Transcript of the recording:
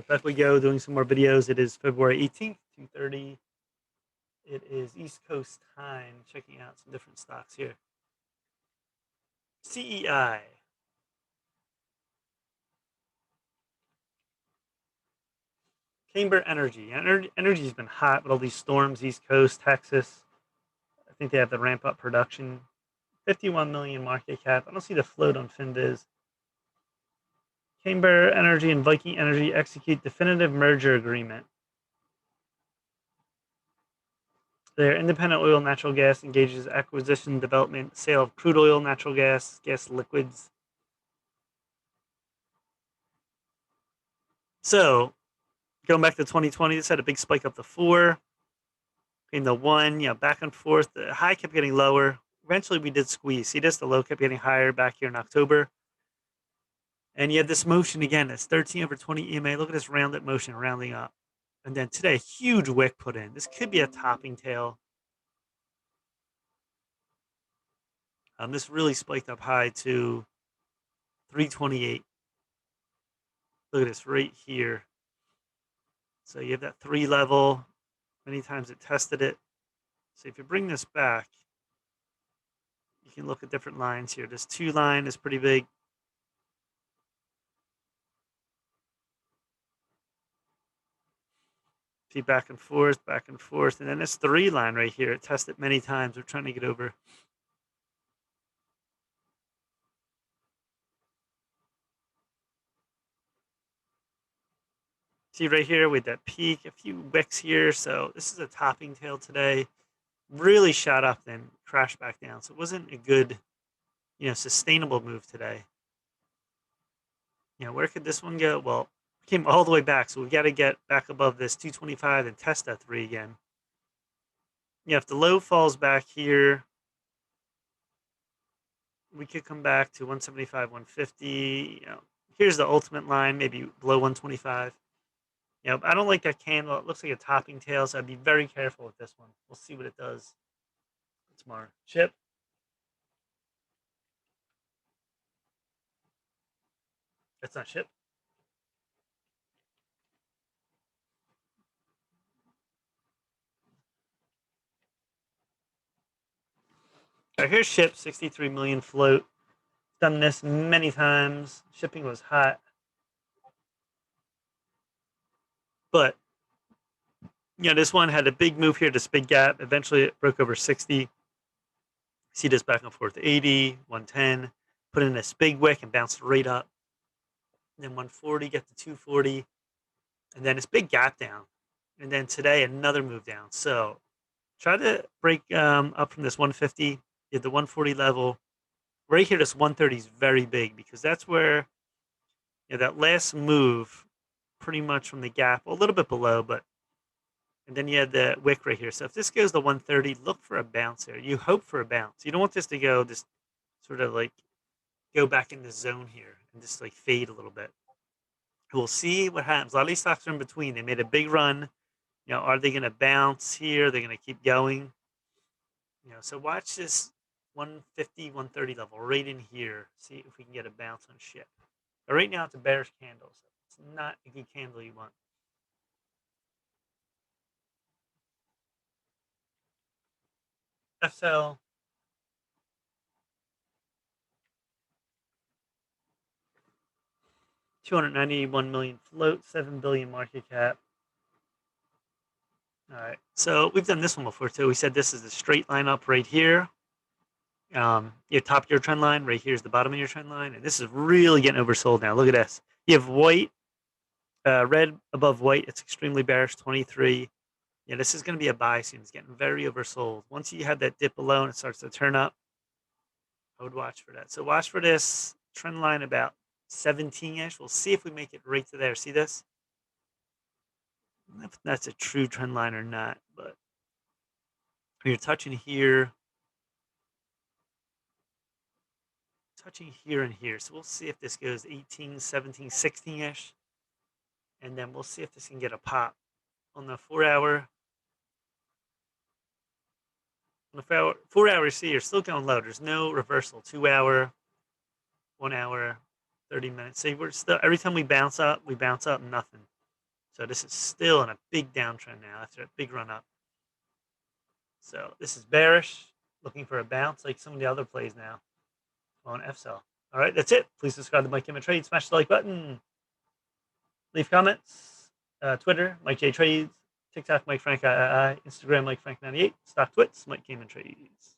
Back we go, doing some more videos. It is February 18th, 2:30. It is East Coast time. Checking out some different stocks here. CEI. Camber Energy. Energy's been hot with all these storms, East Coast, Texas. I think they have to ramp up production. 51 million market cap. I don't see the float on FinViz. Camber Energy and Viking Energy execute definitive merger agreement. Their independent oil, natural gas engages acquisition, development, sale of crude oil, natural gas, gas liquids. So, going back to 2020, this had a big spike up to 4, in the 1, back and forth. The high kept getting lower. Eventually, we did squeeze. See this? The low kept getting higher back here in October. And you have this motion again. It's 13 over 20 EMA. Look at this rounded motion, rounding up. And then today, a huge wick put in. This could be a topping tail. This really spiked up high to 328. Look at this right here. So you have that 3 level. Many times it tested it. So if you bring this back, you can look at different lines here. This 2 line is pretty big. See back and forth, and then this 3 line right here. It tested many times. We're trying to get over. See right here with that peak, a few wicks here. So this is a topping tail today. Really shot up, then crashed back down. So it wasn't a good, sustainable move today. Where could this one go? Well, came all the way back. So we've got to get back above this 225 and test that 3 again. If the low falls back here, we could come back to 175, 150. Here's the ultimate line, maybe below 125. I don't like that candle. It looks like a topping tail, so I'd be very careful with this one. We'll see what it does tomorrow. Chip. That's not chip. All right, here's ship, 63 million float. Done this many times. Shipping was hot. But, this one had a big move here, this big gap. Eventually, it broke over 60. See this back and forth, 80, 110. Put in this big wick and bounced right up. And then 140, get to 240. And then this big gap down. And then today, another move down. So, try to break up from this 150. Get the 140 level. Right here, this 130 is very big because that's where that last move, pretty much from the gap, a little bit below, and then you had the wick right here. So if this goes to 130, look for a bounce there. You hope for a bounce. You don't want this to go just sort of like go back in the zone here and just like fade a little bit. We'll see what happens. A lot of these stocks are in between. They made a big run. Are they going to bounce here? Are they going to keep going? So watch this 150, 130 level right in here. See if we can get a bounce on ship. But right now it's a bearish candle, so it's not a good candle you want. FSL. $291 million float, 7 billion market cap. All right, so we've done this one before too. We said this is a straight line up right here. Your top of your trend line right here is the bottom of your trend line, and this is really getting oversold now. Look at this. You have white, red above white. It's extremely bearish. 23. This is going to be a buy soon. It's getting very oversold. Once you have that dip below and it starts to turn up, I would watch for that. So watch for this trend line about 17-ish. We'll see if we make it right to there. See this? I don't know if that's a true trend line or not, but you're touching here and here. So we'll see if this goes 18, 17, 16-ish. And then we'll see if this can get a pop. On the 4 hour, on the 4 hour, see, you're still going low. There's no reversal. 2 hour, 1 hour, 30 minutes. See, we're still, every time we bounce up, nothing. So this is still in a big downtrend now after a big run up. So this is bearish, looking for a bounce like some of the other plays now on FSL. All right, that's it. Please subscribe to Mike Kim Trade. Smash the like button. Leave comments. Twitter, Mike J Trades. TikTok, Mike Frank III. Instagram, Mike Frank 98. Stock Twits, Mike Kim Trades.